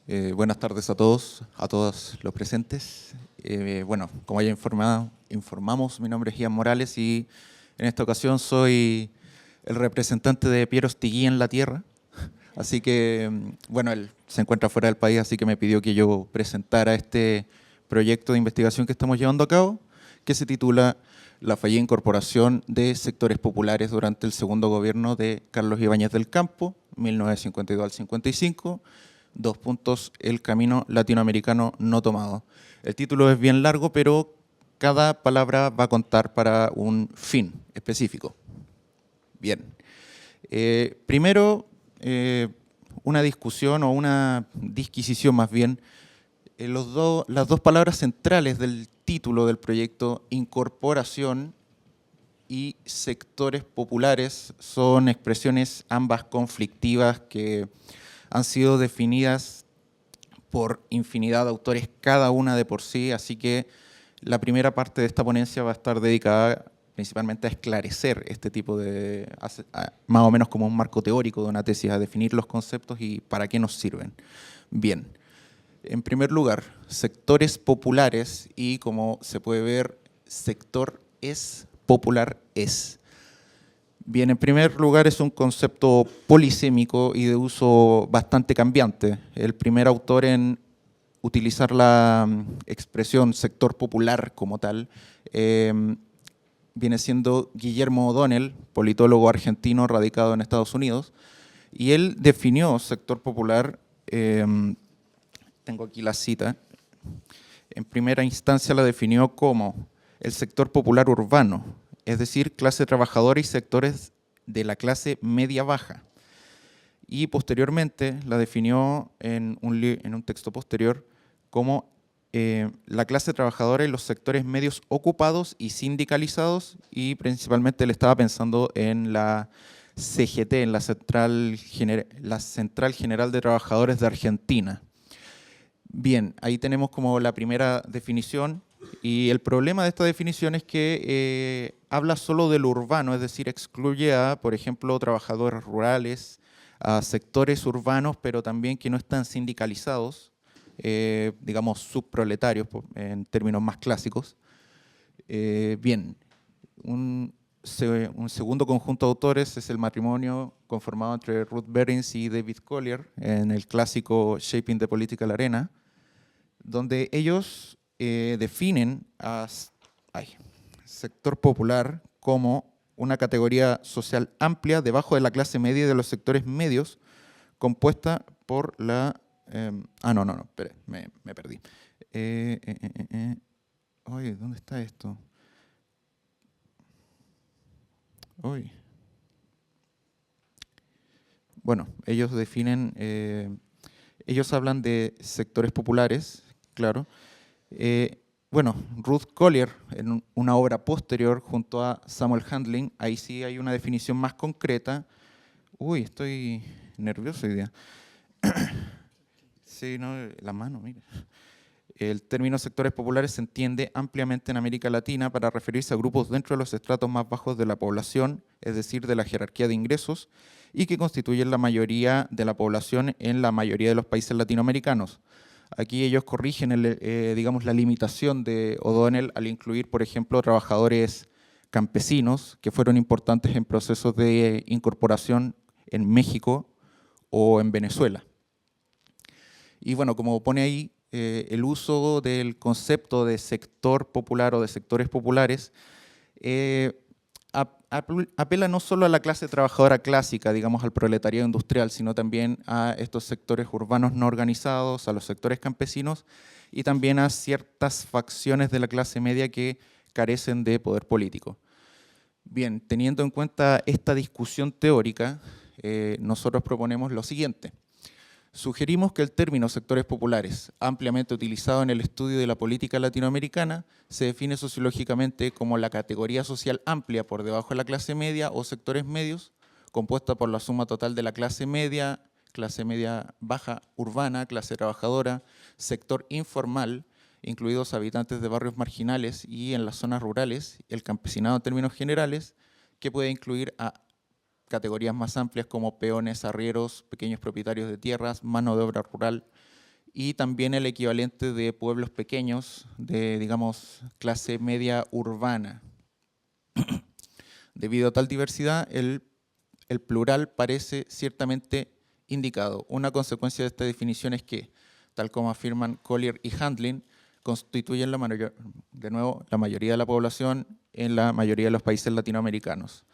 Buenas tardes a todos, a todos los presentes. Bueno, como ya informamos, mi nombre es Ian Morales y en esta ocasión soy el representante de Piero Stigui en la Tierra. Así que, bueno, él se encuentra fuera del país, así que me pidió que yo presentara este proyecto de investigación que estamos llevando a cabo, que se titula La fallida incorporación de sectores populares durante el segundo gobierno de Carlos Ibáñez del Campo, 1952 al 55, el camino latinoamericano no tomado. El título es bien largo, pero cada palabra va a contar para un fin específico. Bien. Primero, una discusión o una disquisición más bien. Las dos palabras centrales del título del proyecto, incorporación y sectores populares, son expresiones ambas conflictivas que han sido definidas por infinidad de autores, cada una de por sí, así que la primera parte de esta ponencia va a estar dedicada principalmente a esclarecer este tipo de, más o menos como un marco teórico de una tesis, a definir los conceptos y para qué nos sirven. Bien, en primer lugar, sectores populares y como se puede ver, sector es, popular es. Bien, en primer lugar es un concepto polisémico y de uso bastante cambiante. El primer autor en utilizar la expresión sector popular como tal viene siendo Guillermo O'Donnell, politólogo argentino radicado en Estados Unidos, y él definió sector popular, tengo aquí la cita, en primera instancia la definió como el sector popular urbano, es decir, clase trabajadora y sectores de la clase media-baja. Y posteriormente la definió en un texto posterior como la clase trabajadora y los sectores medios ocupados y sindicalizados, y principalmente él estaba pensando en la CGT, en la Central General de Trabajadores de Argentina. Bien, ahí tenemos como la primera definición, y el problema de esta definición es que habla solo de lo urbano, es decir, excluye a, por ejemplo, trabajadores rurales, a sectores urbanos, pero también que no están sindicalizados, digamos subproletarios en términos más clásicos. Bien, un segundo conjunto de autores es el matrimonio conformado entre Ruth Berens y David Collier en el clásico Shaping the Political Arena, donde ellos definen a sector popular como una categoría social amplia debajo de la clase media y de los sectores medios, compuesta por la... espere, me perdí. Oye, ¿dónde está esto? Uy. Bueno, ellos definen, ellos hablan de sectores populares, claro. Bueno, Ruth Collier, en una obra posterior junto a Samuel Handling, ahí sí hay una definición más concreta. Uy, estoy nervioso hoy día. Sí, no, la mano, mira. El término sectores populares se entiende ampliamente en América Latina para referirse a grupos dentro de los estratos más bajos de la población, es decir, de la jerarquía de ingresos, y que constituyen la mayoría de la población en la mayoría de los países latinoamericanos. Aquí ellos corrigen, digamos, la limitación de O'Donnell al incluir, por ejemplo, trabajadores campesinos que fueron importantes en procesos de incorporación en México o en Venezuela. Y bueno, como pone ahí, el uso del concepto de sector popular o de sectores populares apela no solo a la clase trabajadora clásica, digamos al proletariado industrial, sino también a estos sectores urbanos no organizados, a los sectores campesinos y también a ciertas facciones de la clase media que carecen de poder político. Bien, teniendo en cuenta esta discusión teórica, nosotros proponemos lo siguiente. Sugerimos que el término sectores populares, ampliamente utilizado en el estudio de la política latinoamericana, se define sociológicamente como la categoría social amplia por debajo de la clase media o sectores medios, compuesta por la suma total de la clase media baja urbana, clase trabajadora, sector informal, incluidos habitantes de barrios marginales y en las zonas rurales, el campesinado en términos generales, que puede incluir a categorías más amplias como peones, arrieros, pequeños propietarios de tierras, mano de obra rural y también el equivalente de pueblos pequeños de, digamos, clase media urbana. Debido a tal diversidad, el plural parece ciertamente indicado. Una consecuencia de esta definición es que, tal como afirman Collier y Handlin, constituyen la mayoría de la población en la mayoría de los países latinoamericanos.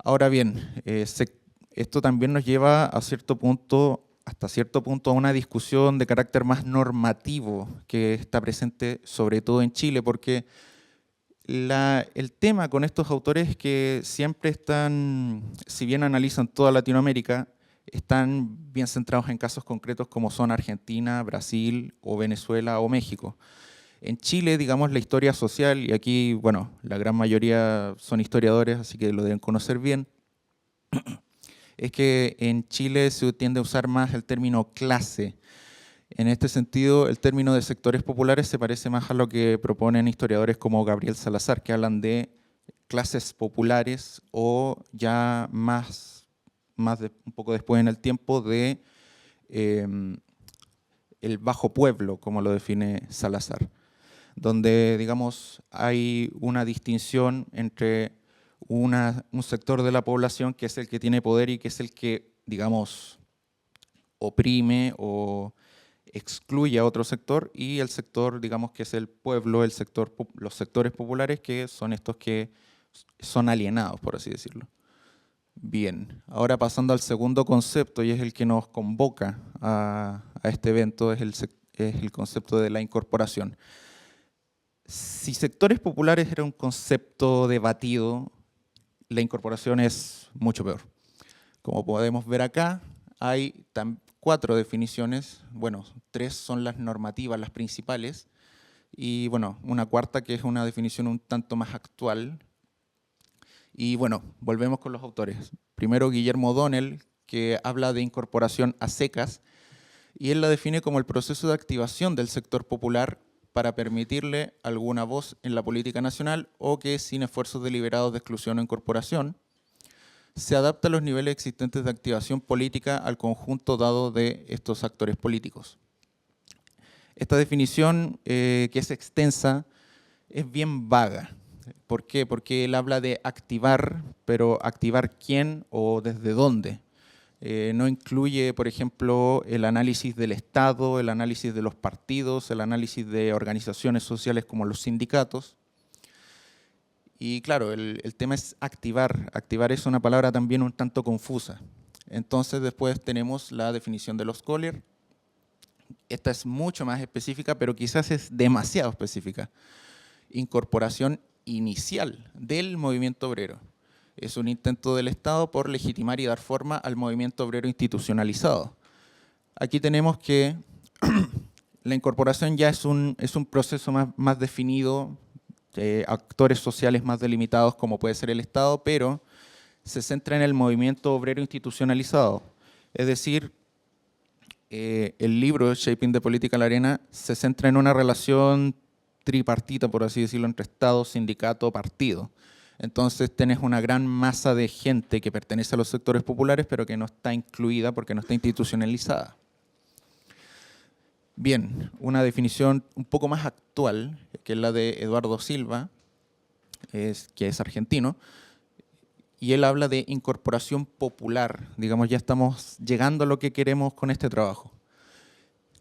Ahora bien, esto también nos lleva a hasta cierto punto a una discusión de carácter más normativo que está presente sobre todo en Chile, porque el tema con estos autores es que siempre están, si bien analizan toda Latinoamérica, están bien centrados en casos concretos como son Argentina, Brasil o Venezuela o México. En Chile, digamos, la historia social, y aquí, bueno, la gran mayoría son historiadores, así que lo deben conocer bien, es que en Chile se tiende a usar más el término clase. En este sentido, el término de sectores populares se parece más a lo que proponen historiadores como Gabriel Salazar, que hablan de clases populares o ya un poco después en el tiempo de el bajo pueblo, como lo define Salazar, donde, digamos, hay una distinción entre un sector de la población que es el que tiene poder y que es el que, digamos, oprime o excluye a otro sector, y el sector, digamos, que es el pueblo, los sectores populares, que son estos que son alienados, por así decirlo. Bien, ahora pasando al segundo concepto, y es el que nos convoca a este evento, es el concepto de la incorporación. Si sectores populares era un concepto debatido, la incorporación es mucho peor. Como podemos ver acá, hay 4 definiciones, bueno, 3 son las normativas, las principales, y bueno, una cuarta que es una definición un tanto más actual. Y bueno, volvemos con los autores. Primero Guillermo O'Donnell, que habla de incorporación a secas, y él la define como el proceso de activación del sector popular para permitirle alguna voz en la política nacional o que, sin esfuerzos deliberados de exclusión o incorporación, se adapta a los niveles existentes de activación política al conjunto dado de estos actores políticos. Esta definición, que es extensa, es bien vaga. ¿Por qué? Porque él habla de activar, pero activar quién o desde dónde. No incluye, por ejemplo, el análisis del Estado, el análisis de los partidos, el análisis de organizaciones sociales como los sindicatos. Y claro, el tema es activar. Activar es una palabra también un tanto confusa. Entonces después tenemos la definición de los Collier. Esta es mucho más específica, pero quizás es demasiado específica. Incorporación inicial del movimiento obrero. Es un intento del Estado por legitimar y dar forma al movimiento obrero institucionalizado. Aquí tenemos que la incorporación ya es un proceso más definido, actores sociales más delimitados como puede ser el Estado, pero se centra en el movimiento obrero institucionalizado. Es decir, el libro Shaping the Political Arena se centra en una relación tripartita, por así decirlo, entre Estado, sindicato, partido. Entonces tenés una gran masa de gente que pertenece a los sectores populares, pero que no está incluida porque no está institucionalizada. Bien, una definición un poco más actual, que es la de Eduardo Silva, que es argentino, y él habla de incorporación popular. Digamos, ya estamos llegando a lo que queremos con este trabajo.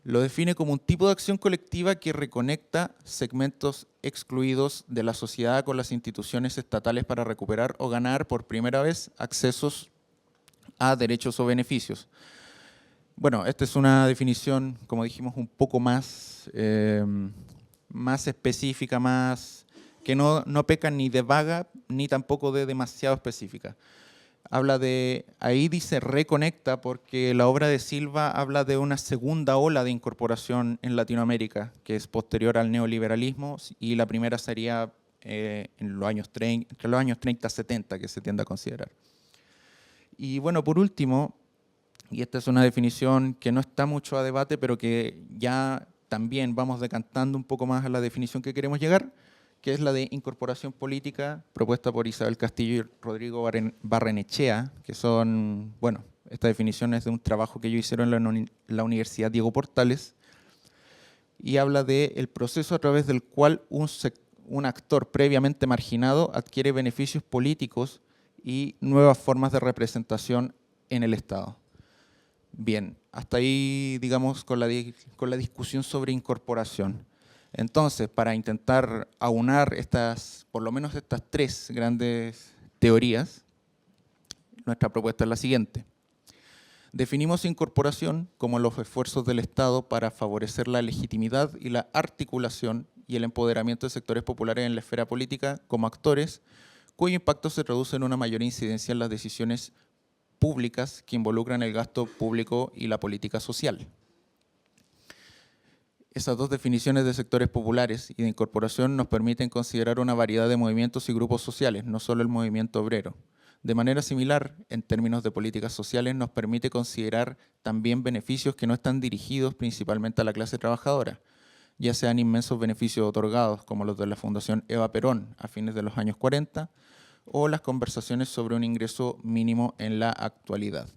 Lo define como un tipo de acción colectiva que reconecta segmentos excluidos de la sociedad con las instituciones estatales para recuperar o ganar por primera vez accesos a derechos o beneficios. Bueno, esta es una definición, como dijimos, un poco más específica, que no peca ni de vaga ni tampoco de demasiado específica. Ahí dice reconecta porque la obra de Silva habla de una segunda ola de incorporación en Latinoamérica, que es posterior al neoliberalismo, y la primera sería entre los años 30 y 70, que se tiende a considerar. Y bueno, por último, y esta es una definición que no está mucho a debate, pero que ya también vamos decantando un poco más a la definición que queremos llegar, que es la de incorporación política propuesta por Isabel Castillo y Rodrigo Barrenechea, que son, bueno, esta definición es de un trabajo que ellos hicieron en la Universidad Diego Portales, y habla del proceso a través del cual un actor previamente marginado adquiere beneficios políticos y nuevas formas de representación en el Estado. Bien, hasta ahí, digamos, con la discusión sobre incorporación. Entonces, para intentar aunar por lo menos estas tres grandes teorías, nuestra propuesta es la siguiente. Definimos incorporación como los esfuerzos del Estado para favorecer la legitimidad y la articulación y el empoderamiento de sectores populares en la esfera política como actores cuyo impacto se traduce en una mayor incidencia en las decisiones públicas que involucran el gasto público y la política social. Esas dos definiciones de sectores populares y de incorporación nos permiten considerar una variedad de movimientos y grupos sociales, no solo el movimiento obrero. De manera similar, en términos de políticas sociales, nos permite considerar también beneficios que no están dirigidos principalmente a la clase trabajadora, ya sean inmensos beneficios otorgados, como los de la Fundación Eva Perón a fines de los años 40, o las conversaciones sobre un ingreso mínimo en la actualidad.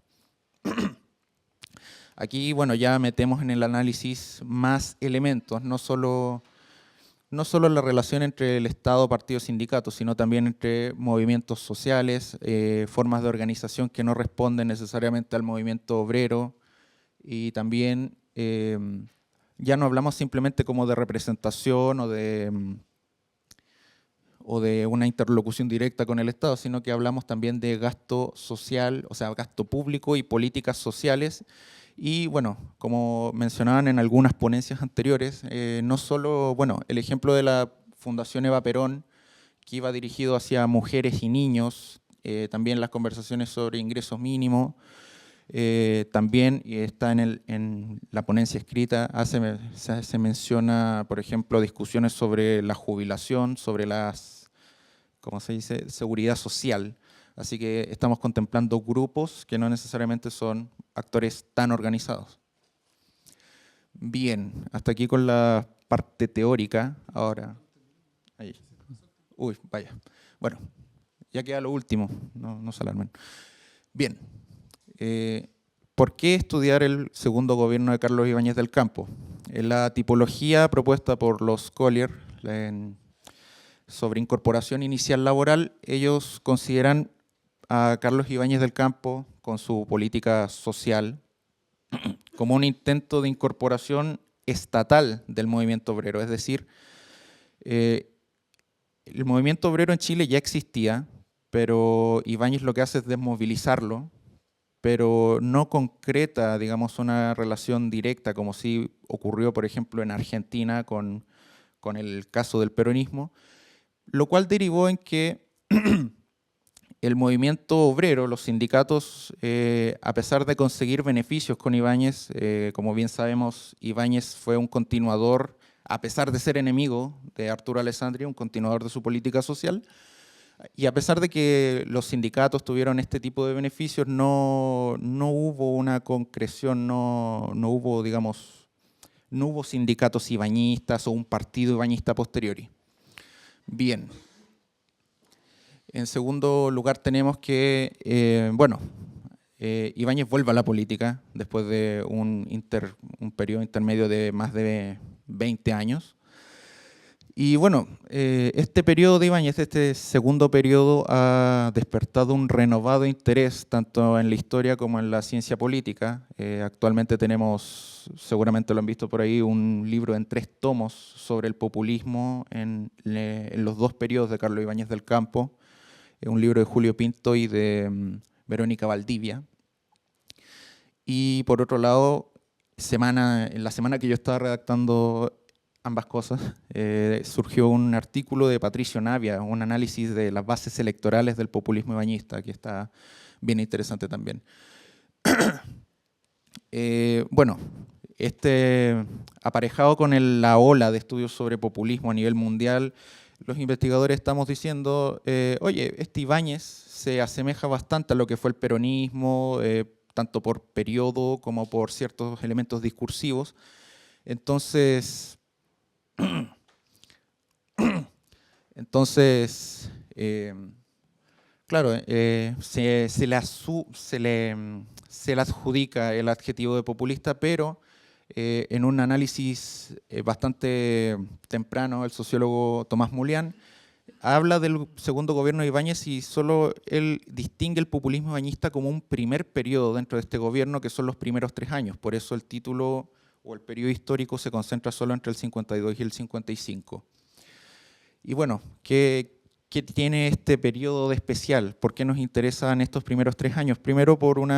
Aquí, bueno, ya metemos en el análisis más elementos, no solo la relación entre el Estado, partidos, sindicatos, sino también entre movimientos sociales, formas de organización que no responden necesariamente al movimiento obrero, y también ya no hablamos simplemente como de representación o de una interlocución directa con el Estado, sino que hablamos también de gasto social, o sea, gasto público y políticas sociales. Y bueno, como mencionaban en algunas ponencias anteriores, no solo, bueno, el ejemplo de la Fundación Eva Perón, que iba dirigido hacia mujeres y niños, también las conversaciones sobre ingresos mínimos, también está en la ponencia escrita, se menciona, por ejemplo, discusiones sobre la jubilación, sobre ¿cómo se dice?, seguridad social. Así que estamos contemplando grupos que no necesariamente son actores tan organizados. Bien, hasta aquí con la parte teórica. Ahora, ahí. Uy, vaya. Bueno, ya queda lo último, no se alarmen. Bien, ¿por qué estudiar el segundo gobierno de Carlos Ibáñez del Campo? En la tipología propuesta por los Collier sobre incorporación inicial laboral, ellos consideran a Carlos Ibáñez del Campo, con su política social, como un intento de incorporación estatal del movimiento obrero. Es decir, el movimiento obrero en Chile ya existía, pero Ibáñez lo que hace es desmovilizarlo, pero no concreta, digamos, una relación directa, como sí ocurrió, por ejemplo, en Argentina con el caso del peronismo, lo cual derivó en que el movimiento obrero, los sindicatos, a pesar de conseguir beneficios con Ibáñez, como bien sabemos, Ibáñez fue un continuador, a pesar de ser enemigo de Arturo Alessandri, un continuador de su política social, y a pesar de que los sindicatos tuvieron este tipo de beneficios, no hubo una concreción, no hubo, digamos, no hubo sindicatos ibañistas o un partido ibañista posteriori. Bien. En segundo lugar tenemos que, bueno, Ibáñez vuelve a la política después de un periodo intermedio de más de 20 años. Y bueno, este periodo de Ibáñez, este segundo periodo, ha despertado un renovado interés tanto en la historia como en la ciencia política. Actualmente tenemos, seguramente lo han visto por ahí, un libro en 3 tomos sobre el populismo en los 2 periodos de Carlos Ibáñez del Campo, un libro de Julio Pinto y de Verónica Valdivia. Y por otro lado, en la semana que yo estaba redactando ambas cosas, surgió un artículo de Patricio Navia, un análisis de las bases electorales del populismo ibañista, que está bien interesante también. Bueno, aparejado con la ola de estudios sobre populismo a nivel mundial, los investigadores estamos diciendo, oye, este Ibáñez se asemeja bastante a lo que fue el peronismo, tanto por periodo como por ciertos elementos discursivos. Entonces, claro, se le adjudica el adjetivo de populista, pero en un análisis bastante temprano, el sociólogo Tomás Mulián habla del segundo gobierno de Ibáñez y solo él distingue el populismo ibañista como un primer periodo dentro de este gobierno, que son los primeros 3 años. Por eso el título o el periodo histórico se concentra solo entre el 52 y el 55. Y bueno, ¿qué tiene este periodo de especial? ¿Por qué nos interesan estos primeros 3 años? Primero, por un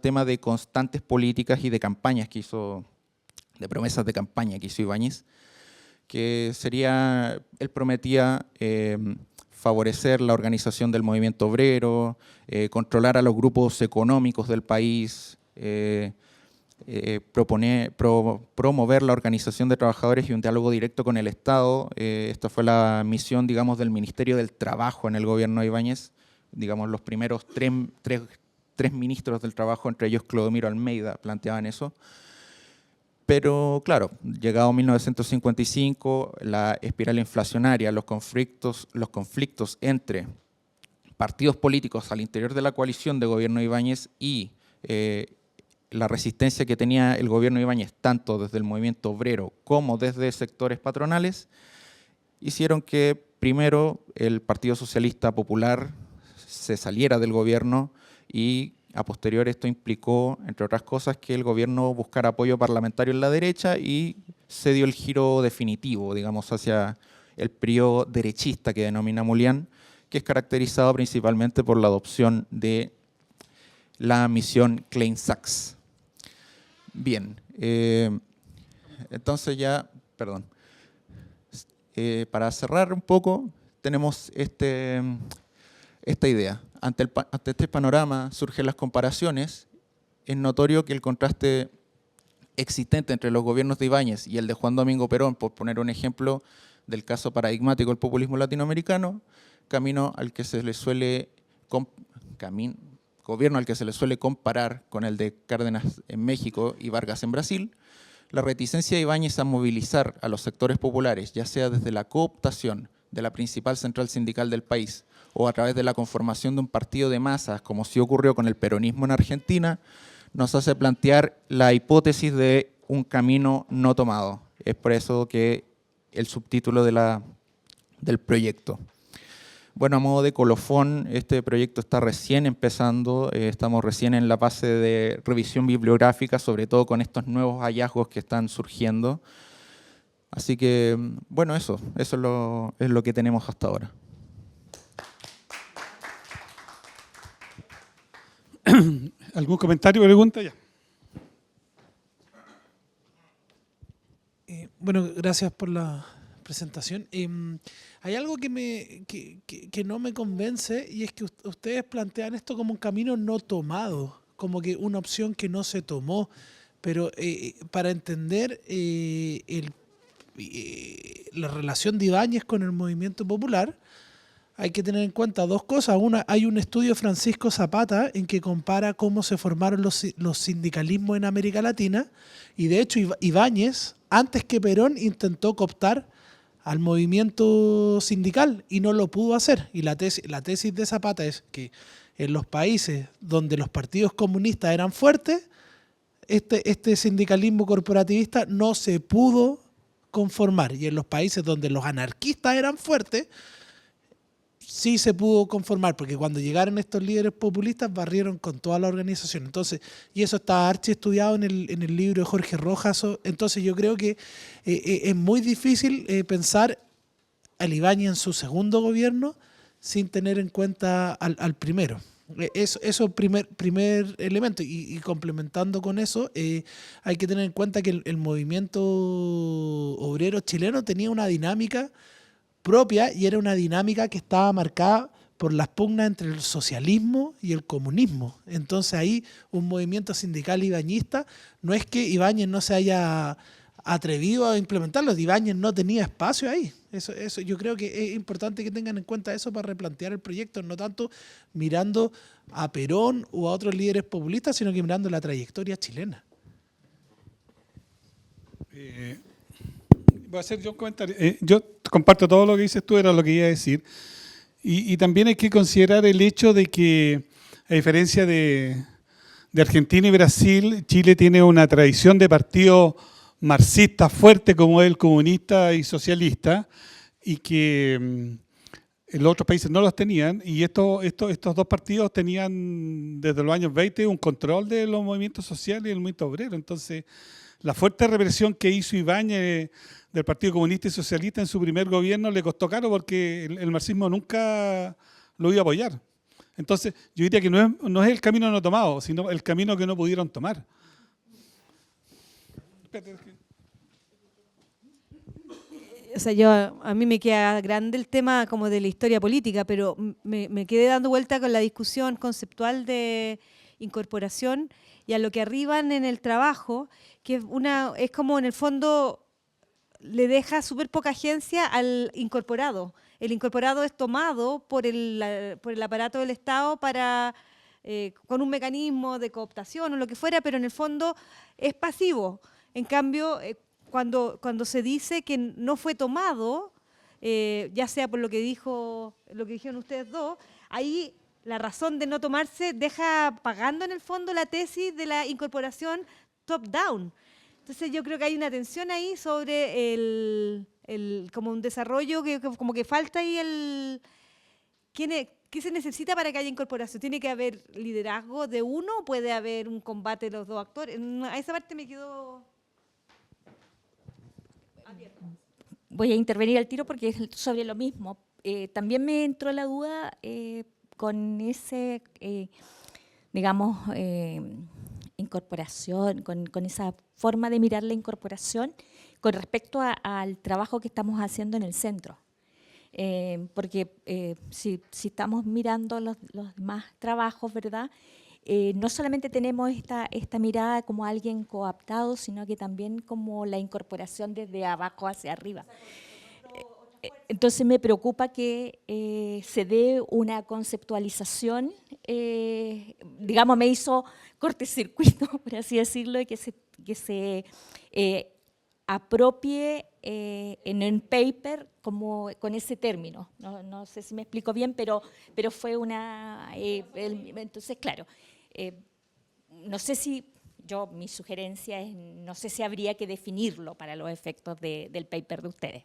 tema de constantes políticas y de campañas que hizo, de promesas de campaña que hizo Ibáñez, que sería, él prometía favorecer la organización del movimiento obrero, controlar a los grupos económicos del país, promover la organización de trabajadores y un diálogo directo con el Estado. Esta fue la misión, digamos, del Ministerio del Trabajo en el gobierno de Ibáñez. Digamos, los primeros tres ministros del Trabajo, entre ellos Clodomiro Almeida, planteaban eso. Pero claro, llegado 1955, la espiral inflacionaria, los conflictos entre partidos políticos al interior de la coalición de gobierno de Ibáñez y la resistencia que tenía el gobierno de Ibáñez, tanto desde el movimiento obrero como desde sectores patronales, hicieron que primero el Partido Socialista Popular se saliera del gobierno y a posterior esto implicó, entre otras cosas, que el gobierno buscara apoyo parlamentario en la derecha y se dio el giro definitivo, digamos, hacia el periodo derechista que denomina Mulián, que es caracterizado principalmente por la adopción de la misión Klein-Sachs. Bien, entonces ya, perdón, para cerrar un poco, tenemos esta idea. Ante este panorama surgen las comparaciones. Es notorio que el contraste existente entre los gobiernos de Ibáñez y el de Juan Domingo Perón, por poner un ejemplo del caso paradigmático del populismo latinoamericano, gobierno al que se le suele comparar con el de Cárdenas en México y Vargas en Brasil, la reticencia de Ibáñez a movilizar a los sectores populares, ya sea desde la cooptación de la principal central sindical del país o a través de la conformación de un partido de masas, como sí ocurrió con el peronismo en Argentina, nos hace plantear la hipótesis de un camino no tomado. Es por eso que el subtítulo del proyecto. Bueno, a modo de colofón, este proyecto está recién empezando, estamos recién en la fase de revisión bibliográfica, sobre todo con estos nuevos hallazgos que están surgiendo. Así que, bueno, eso es lo que tenemos hasta ahora. ¿Algún comentario o pregunta? Ya. Bueno, gracias por la presentación. Hay algo que no me convence y es que ustedes plantean esto como un camino no tomado, como que una opción que no se tomó. Pero para entender la relación de Ibáñez con el movimiento popular, hay que tener en cuenta dos cosas. Una, hay un estudio de Francisco Zapata en que compara cómo se formaron los sindicalismos en América Latina y de hecho Ibáñez, antes que Perón, intentó cooptar al movimiento sindical y no lo pudo hacer. Y la tesis de Zapata es que en los países donde los partidos comunistas eran fuertes, este sindicalismo corporativista no se pudo conformar. Y en los países donde los anarquistas eran fuertes, sí se pudo conformar, porque cuando llegaron estos líderes populistas barrieron con toda la organización. Entonces, y eso está archiestudiado en el libro de Jorge Rojas. Entonces yo creo que es muy difícil pensar al Ibáñez en su segundo gobierno sin tener en cuenta al primero. Eso primer elemento. Y complementando con eso, hay que tener en cuenta que el movimiento obrero chileno tenía una dinámica propia y era una dinámica que estaba marcada por las pugnas entre el socialismo y el comunismo. Entonces ahí un movimiento sindical ibañista, no es que Ibáñez no se haya atrevido a implementarlo, Ibáñez no tenía espacio ahí. Eso yo creo que es importante que tengan en cuenta eso para replantear el proyecto, no tanto mirando a Perón o a otros líderes populistas, sino que mirando la trayectoria chilena. Voy a hacer yo un comentario. Yo comparto todo lo que dices tú, era lo que iba a decir. Y también hay que considerar el hecho de que, a diferencia de de Argentina y Brasil, Chile tiene una tradición de partido marxista fuerte como es el comunista y socialista, y que los otros países no los tenían, y estos dos partidos tenían desde los años 20 un control de los movimientos sociales y el movimiento obrero. Entonces, la fuerte represión que hizo Ibáñez del Partido Comunista y Socialista en su primer gobierno le costó caro, porque el marxismo nunca lo iba a apoyar. Entonces, yo diría que no es el camino no tomado, sino el camino que no pudieron tomar. O sea, a mí me queda grande el tema como de la historia política, pero me quedé dando vuelta con la discusión conceptual de incorporación y a lo que arriban en el trabajo, que es como en el fondo le deja súper poca agencia al incorporado. El incorporado es tomado por el aparato del Estado con un mecanismo de cooptación o lo que fuera, pero en el fondo es pasivo. En cambio, cuando se dice que no fue tomado, ya sea por lo que dijeron ustedes dos, ahí la razón de no tomarse deja pagando en el fondo la tesis de la incorporación top-down. Entonces yo creo que hay una tensión ahí sobre como un desarrollo que como que falta ahí ¿qué se necesita para que haya incorporación? ¿Tiene que haber liderazgo de uno o puede haber un combate de los dos actores? A esa parte me quedó abierta. Voy a intervenir al tiro porque es sobre lo mismo. También me entró la duda con ese, digamos, incorporación, con esa forma de mirar la incorporación con respecto al trabajo que estamos haciendo en el centro. Porque si estamos mirando los demás trabajos, ¿verdad? No solamente tenemos esta mirada como alguien coaptado, sino que también como la incorporación desde abajo hacia arriba. Entonces me preocupa que se dé una conceptualización, digamos, me hizo cortocircuito, por así decirlo, y que se apropie en un paper como con ese término. No sé si me explico bien, pero fue una... entonces, claro, no sé si... mi sugerencia es, no sé si habría que definirlo para los efectos del paper de ustedes.